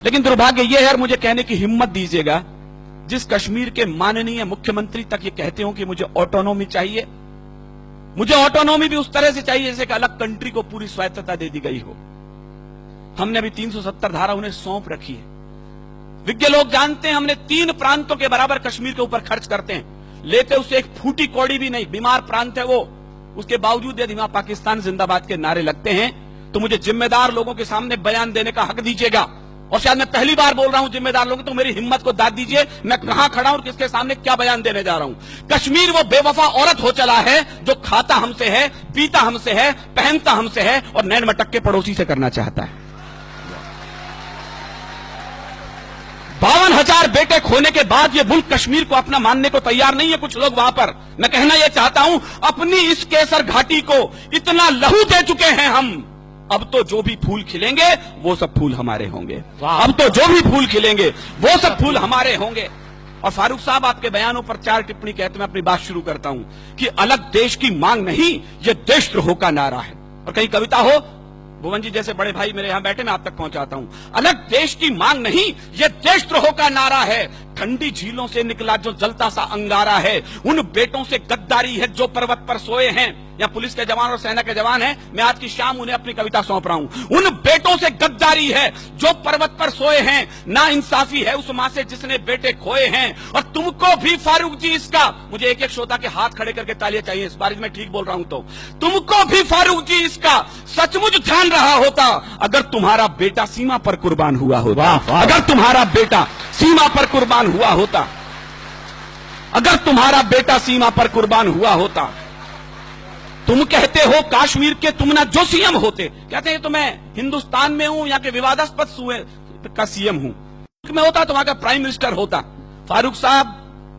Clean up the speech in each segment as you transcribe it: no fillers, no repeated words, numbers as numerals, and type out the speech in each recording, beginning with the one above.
लेकिन दुर्भाग्य यह है, मुझे कहने की हिम्मत दीजिएगा, जिस कश्मीर के माननीय मुख्यमंत्री तक ये कहते हो कि मुझे ऑटोनॉमी चाहिए, मुझे ऑटोनॉमी भी उस तरह से चाहिए जैसे कि अलग कंट्री को पूरी स्वायत्तता दे दी गई हो। हमने अभी 370 धारा उन्हें सौंप रखी है। विज्ञ लोग जानते हैं हमने 3 प्रांतों के बराबर कश्मीर के ऊपर खर्च करते हैं, लेते उसे एक फूटी कौड़ी भी नहीं। बीमार प्रांत है वो, उसके बावजूद यदि वहां पाकिस्तान जिंदाबाद के नारे लगते हैं तो मुझे जिम्मेदार लोगों के सामने बयान देने का हक दीजिएगा। और शायद मैं पहली बार बोल रहा हूं जिम्मेदार लोगों, तो मेरी हिम्मत को दाद दीजिए, मैं कहां खड़ा हूं और किसके सामने क्या बयान देने जा रहा हूं। कश्मीर वो बेवफा औरत हो चला है जो खाता हमसे है, पीता हमसे है, पहनता हमसे है और नैन मटक के पड़ोसी से करना चाहता है। 52,000 बेटे खोने के बाद ये मुल्क कश्मीर को अपना मानने को तैयार नहीं है कुछ लोग वहां पर। मैं कहना यह चाहता हूं, अपनी इस केसर घाटी को इतना लहू दे चुके हैं हम, अब तो जो भी फूल खिलेंगे वो सब फूल हमारे होंगे। अब तो जो भी फूल खिलेंगे वो सब फूल हमारे होंगे। और फारूक साहब, आपके बयानों पर 4 टिप्पणी कहते मैं अपनी बात शुरू करता हूं कि अलग देश की मांग नहीं, ये देशद्रोह का नारा है। और कहीं कविता हो, भुवन जी जैसे बड़े भाई मेरे यहां बैठे, मैं आप तक पहुंचाता हूं। अलग देश की मांग नहीं, ये देशद्रोह का नारा है। ठंडी झीलों से निकला जो जलता सा अंगारा है, उन बेटों से गद्दारी है जो पर्वत पर सोए हैं। या पुलिस के जवान और सेना के जवान हैं, मैं आज की शाम उन्हें अपनी कविता सौंप रहा हूं। उन बेटों से गद्दारी है जो पर्वत पर सोए हैं, ना इंसाफी है उस मां से जिसने बेटे खोए हैं। और तुमको भी फारूक जी इसका, मुझे एक एक श्रोता के हाथ खड़े करके तालियां चाहिए इस बार मैं ठीक बोल रहा हूं तो, तुमको भी फारूक जी इसका सचमुच ध्यान रहा होता अगर तुम्हारा बेटा सीमा पर कुर्बान हुआ होता। अगर तुम्हारा बेटा सीमा पर कुर्बान हुआ होता, अगर तुम्हारा बेटा सीमा पर कुर्बान हुआ होता। तुम कहते हो काश्मीर के तुम ना जो सीएम होते, कहते हैं तो मैं हिंदुस्तान में हूं या के विवादास्पद सूबे का सीएम हूं, मैं होता तो वहां का प्राइम मिनिस्टर होता। फारूक साहब,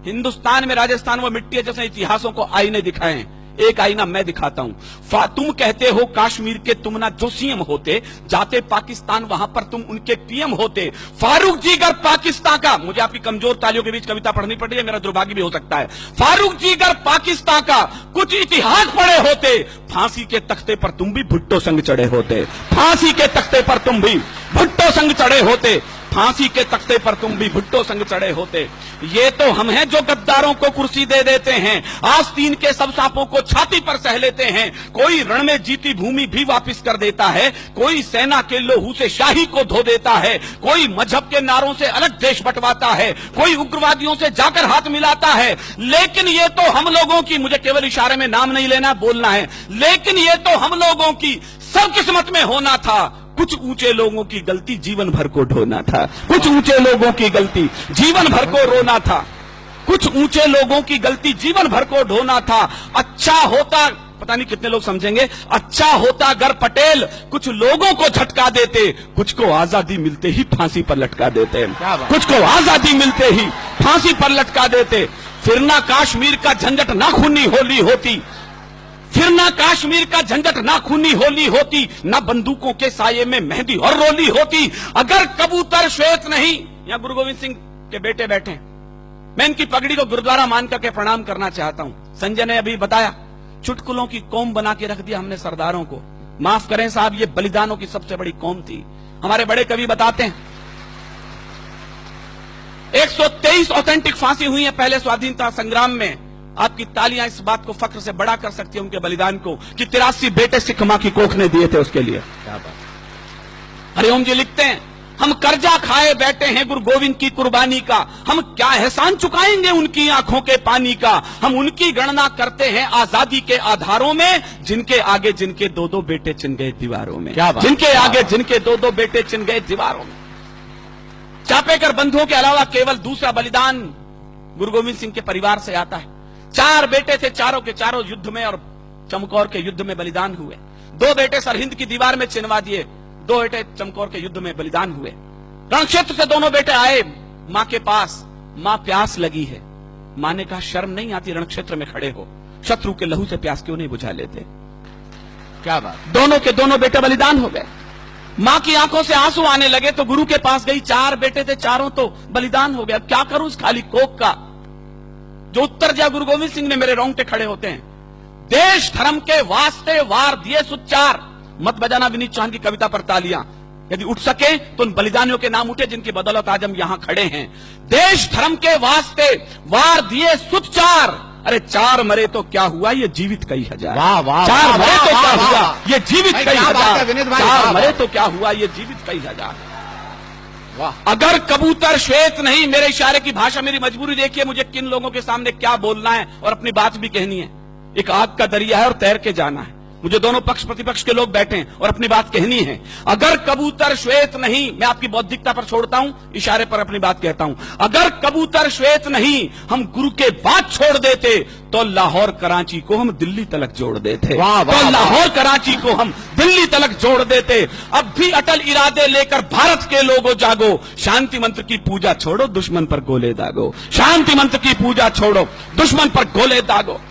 हिंदुस्तान में राजस्थान वो मिट्टी है जैसे इतिहासों को आईने दिखाए, एक आईना मैं दिखाता हूं। तुम कहते हो काश्मीर के तुम ना जो सीएम होते, जाते पाकिस्तान वहां पर तुम उनके पीएम होते। फारूक जी अगर पाकिस्तान का, मुझे आपकी कमजोर तालियों के बीच कविता पढ़नी पड़ रही है, मेरा दुर्भाग्य भी हो सकता है। फारूक जी अगर पाकिस्तान का कुछ इतिहास पढ़े होते, फांसी के तख्ते पर तुम भी भुट्टो संग चढ़े होते। फांसी के तख्ते पर तुम भी भुट्टो संग चढ़े होते। फांसी के तख्ते पर तुम भी भुट्टो संग चढ़े होते। ये तो हम हैं जो गद्दारों को कुर्सी दे देते हैं, आस्तीन के सब सांपों को छाती पर सह लेते हैं। कोई रण में जीती भूमि भी वापस कर देता है, कोई सेना के लोहू से शाही को धो देता है, कोई मजहब के नारों से अलग देश बंटवाता है, कोई उग्रवादियों से जाकर हाथ मिलाता है। लेकिन ये तो हम लोगों की, मुझे केवल इशारे में नाम नहीं लेना, बोलना है, लेकिन ये तो हम लोगों की सब किस्मत में होना था। कुछ ऊंचे लोगों की गलती जीवन भर को ढोना था, कुछ ऊंचे लोगों की गलती जीवन भर को रोना था, कुछ ऊंचे लोगों की गलती जीवन भर को ढोना था। अच्छा होता, पता नहीं कितने लोग समझेंगे, अच्छा होता अगर पटेल कुछ लोगों को झटका देते, कुछ को आजादी मिलते ही फांसी पर लटका देते, कुछ को आजादी मिलते ही फांसी पर लटका देते। फिर ना कश्मीर का झंझट ना खूनी होली होती, फिर ना कश्मीर का झंझट ना खूनी होली होती, ना बंदूकों के साये में मेहंदी और रोली होती। अगर कबूतर श्वेत नहीं, यहां गुरु गोविंद सिंह के बेटे बैठे, मैं इनकी पगड़ी को गुरुद्वारा मान करके प्रणाम करना चाहता हूं। संजय ने अभी बताया, चुटकुलों की कौम बना के रख दिया हमने सरदारों को। माफ करें साहब, ये बलिदानों की सबसे बड़ी कौम थी। हमारे बड़े कवि बताते हैं 123 ऑथेंटिक फांसी हुई है पहले स्वाधीनता संग्राम में। आपकी तालियां इस बात को फख्र से बड़ा कर सकती है उनके बलिदान को कि 83 बेटे सिख मां की कोख ने दिए थे उसके लिए। क्या बात। हरिओम जी लिखते हैं, हम कर्जा खाए बैठे हैं गुरु गोविंद की कुर्बानी का, हम क्या एहसान चुकाएंगे उनकी आंखों के पानी का। हम उनकी गणना करते हैं आजादी के आधारों में, जिनके आगे जिनके 2-2 बेटे चिन गए दीवारों में, जिनके आगे जिनके 2-2 बेटे चिन गए दीवारों में। चापेकर बंधुओं के अलावा केवल दूसरा बलिदान गुरु गोविंद सिंह के परिवार से आता है। 4 बेटे थे, चारों के चारों युद्ध में और चमकौर के युद्ध में बलिदान हुए। 2 बेटे सरहिंद की दीवार में चिनवा दिए, 2 बेटे चमकौर के युद्ध में बलिदान हुए। रणक्षेत्र से दोनों बेटे आए मां के पास, मां प्यास लगी है। मां ने कहा शर्म नहीं आती रणक्षेत्र में खड़े हो, शत्रु के लहू से प्यास क्यों नहीं बुझा लेते। क्या बात। दोनों के दोनों बेटे बलिदान हो गए। मां की आंखों से आंसू आने लगे तो गुरु के पास गई, 4 बेटे थे, चारों तो बलिदान हो गए, अब क्या करूं उस खाली कोख का। जो उत्तर दिया गुरु गोविंद सिंह ने, मेरे रोंगटे खड़े होते हैं। देश धर्म के वास्ते वार दिए सुच्चार, मत बजाना विनीत चौहान की कविता पर तालियां। यदि उठ सके तो उन बलिदानियों के नाम उठे जिनकी बदौलत आज हम यहां खड़े हैं। देश धर्म के वास्ते वार दिए सुत चार, अरे चार मरे तो क्या हुआ, ये जीवित कई हजार। वाह वाह, चार मरे तो क्या हुआ, ये जीवित भाई, कई क्या बात है हजार। विनीत भाई, चार वाह, मरे वाह। तो क्या हुआ, ये जीवित कई हजार। वाह। अगर कबूतर श्वेत नहीं, मेरे इशारे की भाषा, मेरी मजबूरी देखिए मुझे किन लोगों के सामने क्या बोलना है और अपनी बात भी कहनी है। एक आग का दरिया है और तैर के जाना है। मुझे दोनों पक्ष प्रतिपक्ष के लोग बैठे हैं और अपनी बात कहनी है। अगर कबूतर श्वेत नहीं, मैं आपकी बौद्धिकता पर छोड़ता हूं, इशारे पर अपनी बात कहता हूं। अगर कबूतर श्वेत नहीं, हम गुरु के बाद छोड़ देते तो लाहौर कराची को हम दिल्ली तलक जोड़ देते। वाह, वाह, तो लाहौर कराची को हम दिल्ली तलक जोड़ देते। अब भी अटल इरादे लेकर भारत के लोगों जागो, शांति मंत्र की पूजा छोड़ो, दुश्मन पर गोले दागो। शांति मंत्र की पूजा छोड़ो, दुश्मन पर गोले दागो।